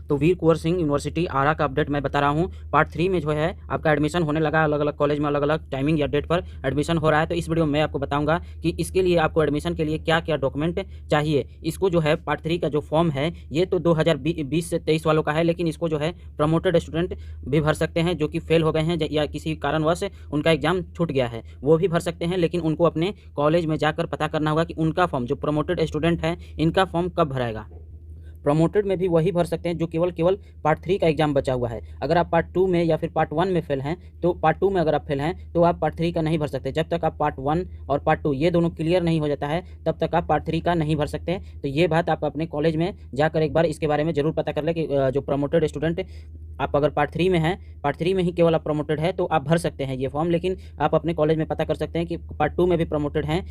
तो वीर कुंवर सिंह यूनिवर्सिटी आरा का अपडेट मैं बता रहा हूँ। पार्ट 3 में जो है आपका एडमिशन होने लगा, अलग अलग कॉलेज में अलग अलग टाइमिंग या डेट पर एडमिशन हो रहा है। तो इस वीडियो में मैं आपको बताऊंगा कि इसके लिए आपको एडमिशन के लिए क्या क्या डॉक्यूमेंट चाहिए। इसको जो है पार्ट 3 का जो फॉर्म है ये तो 2020 से 23 वालों का है, लेकिन इसको जो है प्रमोटेड स्टूडेंट भी भर सकते हैं जो कि फेल हो गए हैं या किसी कारणवश उनका एग्जाम छूट गया है, वो भी भर सकते हैं। लेकिन उनको अपने कॉलेज में जाकर पता करना होगा कि उनका फॉर्म, जो प्रमोटेड स्टूडेंट है इनका फॉर्म कब भराएगा। प्रमोटेड में भी वही भर सकते हैं जो केवल पार्ट 3 का एग्जाम बचा हुआ है। अगर आप पार्ट 2 में या फिर पार्ट 1 में फेल हैं तो पार्ट 2 में अगर आप फेल हैं तो आप पार्ट 3 का नहीं भर सकते। जब तक आप पार्ट 1 और पार्ट 2 ये दोनों क्लियर नहीं हो जाता है तब तक आप पार्ट 3 का नहीं भर सकते। तो ये बात आप अपने कॉलेज में जाकर एक बार इसके बारे में ज़रूर पता कर ले कि जो प्रमोटेड स्टूडेंट आप अगर पार्ट 3 में हैं, पार्ट 3 में ही केवल आप प्रमोटेड है तो आप भर सकते हैं ये फॉर्म। लेकिन आप अपने कॉलेज में पता कर सकते हैं कि पार्ट 2 में भी प्रमोटेड हैं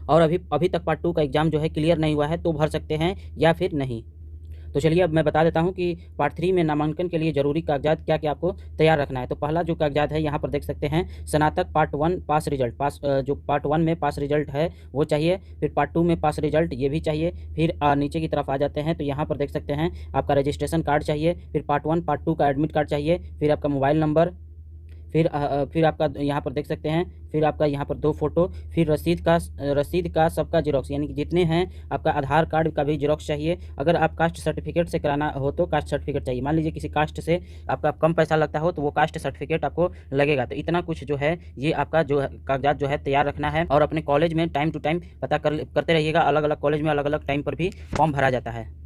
और अभी तक पार्ट 2 का एग्ज़ाम जो है क्लियर नहीं हुआ है तो भर सकते हैं या फिर नहीं। तो चलिए अब मैं बता देता हूं कि पार्ट 3 में नामांकन के लिए ज़रूरी कागजात क्या क्या आपको तैयार रखना है। तो पहला जो कागजात है यहाँ पर देख सकते हैं, स्नातक पार्ट 1 पास रिजल्ट, जो पार्ट 1 में पास रिजल्ट है वो चाहिए। फिर पार्ट 2 में पास रिजल्ट ये भी चाहिए। फिर नीचे की तरफ आ जाते हैं तो यहाँ पर देख सकते हैं आपका रजिस्ट्रेशन कार्ड चाहिए। फिर पार्ट 1 पार्ट 2 का एडमिट कार्ड चाहिए। फिर आपका मोबाइल नंबर, फिर आपका यहाँ पर देख सकते हैं, फिर आपका यहाँ पर 2 फोटो, फिर रसीद का सबका जीरोक्स, यानी कि जितने हैं आपका आधार कार्ड का भी जीरोक्स चाहिए। अगर आप कास्ट सर्टिफिकेट से कराना हो तो कास्ट सर्टिफिकेट चाहिए। मान लीजिए किसी कास्ट से आपका कम पैसा लगता हो तो वो कास्ट सर्टिफिकेट आपको लगेगा। तो इतना कुछ जो है ये आपका जो कागजात जो है तैयार रखना है। और अपने कॉलेज में टाइम टू टाइम पता करते रहिएगा, अलग अलग कॉलेज में अलग अलग टाइम पर भी फॉर्म भरा जाता है।